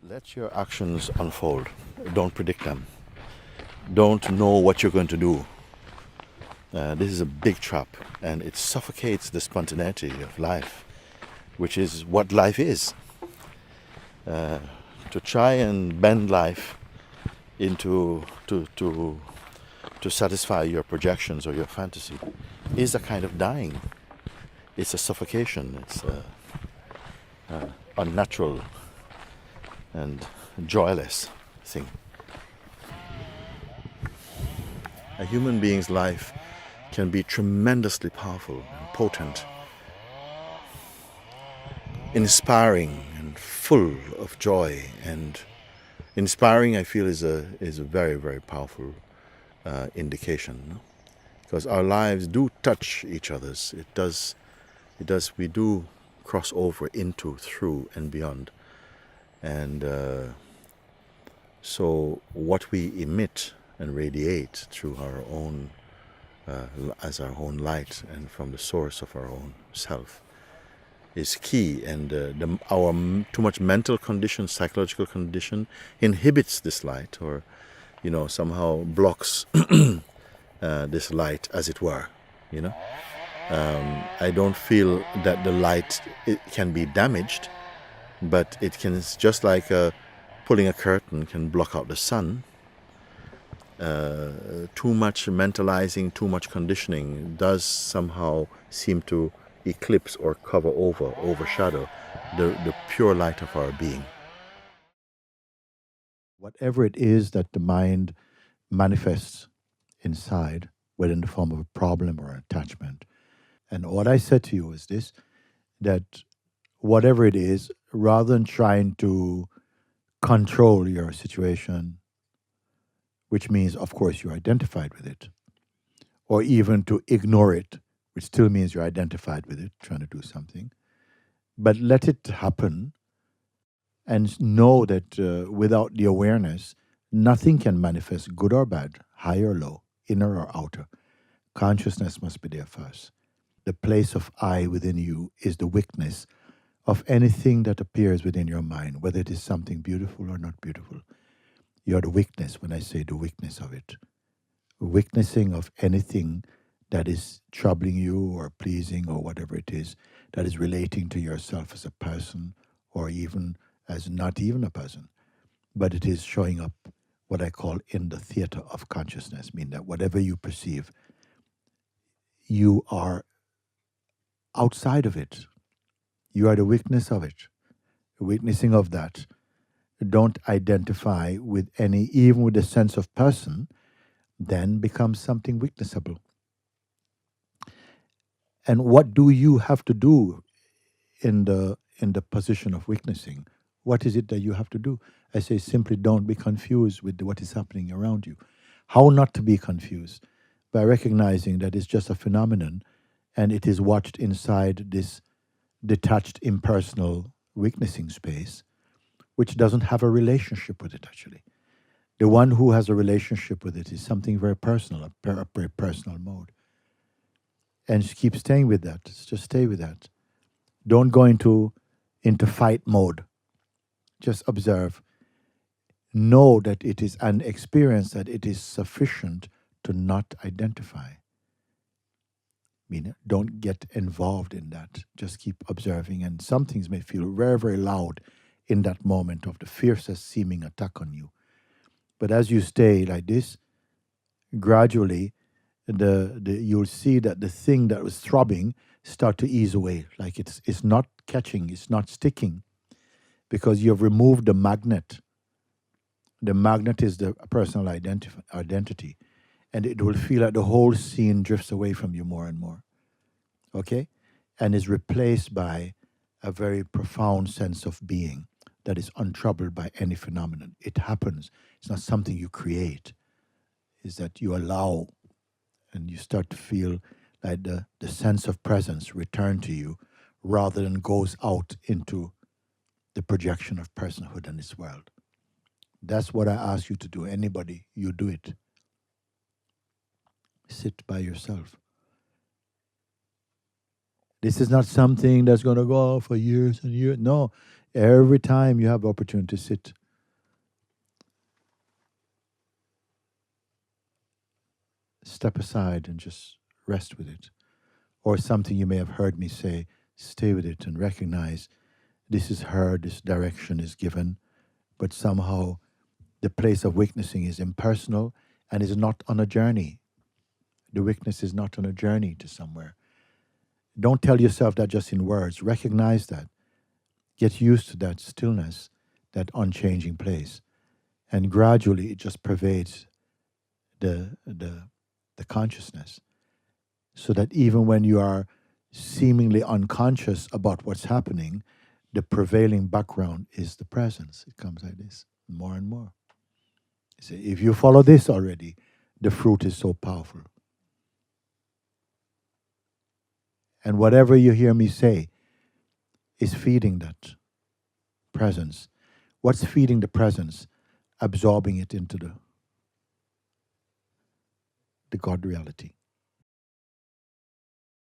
Let your actions unfold. Don't predict them. Don't know what you're going to do. This is a big trap, and it suffocates the spontaneity of life, which is what life is. To try and bend life into to satisfy your projections or your fantasy is a kind of dying. It's a suffocation. It's unnatural and joyless thing. A human being's life can be tremendously powerful and potent, inspiring and full of joy. And inspiring, I feel, is a very, very powerful indication, no? Because our lives do touch each other's. It does. We do cross over into, through, and beyond. And so what we emit and radiate through our own, as our own light and from the source of our own self is key. And our too much mental condition, psychological condition inhibits this light, or somehow blocks this light, as it were. I don't feel that the light, it can be damaged, but it can, just like pulling a curtain can block out the sun. Too much mentalizing, too much conditioning does somehow seem to eclipse or cover over, overshadow the pure light of our being. Whatever it is that the mind manifests inside, whether in the form of a problem or an attachment. And what I said to you is this, that whatever it is, rather than trying to control your situation, which means, of course, you're identified with it, or even to ignore it, which still means you're identified with it, trying to do something, but let it happen and know that without the awareness, nothing can manifest, good or bad, high or low, inner or outer. Consciousness must be there first. The place of I within you is the witness of anything that appears within your mind, whether it is something beautiful or not beautiful. You're the witness when I say the witness of it. Witnessing of anything that is troubling you or pleasing or whatever it is that is relating to yourself as a person, or even as not even a person, but it is showing up what I call in the theater of consciousness, meaning that whatever you perceive, you are outside of it. You are the witness of it, witnessing of that. Don't identify with any, even with the sense of person, then becomes something witnessable. And what do you have to do in the position of witnessing? What is it that you have to do? I say simply don't be confused with what is happening around you. How not to be confused? By recognizing that it's just a phenomenon and it is watched inside this detached, impersonal witnessing space, which doesn't have a relationship with it, actually. The one who has a relationship with it is something very personal, a very personal mode. And just keep staying with that. Just stay with that. Don't go into fight mode. Just observe. Know that it is an experience, that it is sufficient to not identify. Meaning, don't get involved in that. Just keep observing. And some things may feel very, very loud in that moment of the fiercest seeming attack on you. But as you stay like this, gradually, you'll see that the thing that was throbbing start to ease away. Like it's not catching, it's not sticking, because you've removed the magnet. The magnet is the personal identity, and it will feel like the whole scene drifts away from you more and more. Okay? And is replaced by a very profound sense of being that is untroubled by any phenomenon. It happens. It's not something you create. It's that you allow, and you start to feel like the sense of presence return to you, rather than goes out into the projection of personhood in this world. That's what I ask you to do. Anybody, you do it. Sit by yourself. This is not something that's going to go on for years and years. No, Every time you have the opportunity to sit, step aside and just rest with it. Or something you may have heard me say, stay with it and recognize this is heard, this direction is given, but somehow the place of witnessing is impersonal and is not on a journey. The witness is not on a journey to somewhere. Don't tell yourself that just in words. Recognize that. Get used to that stillness, that unchanging place. And gradually it just pervades the consciousness. So that even when you are seemingly unconscious about what's happening, the prevailing background is the presence. It comes like this, more and more. See, if you follow this already, the fruit is so powerful. And whatever you hear me say is feeding that presence. What's feeding the presence? Absorbing it into the God reality.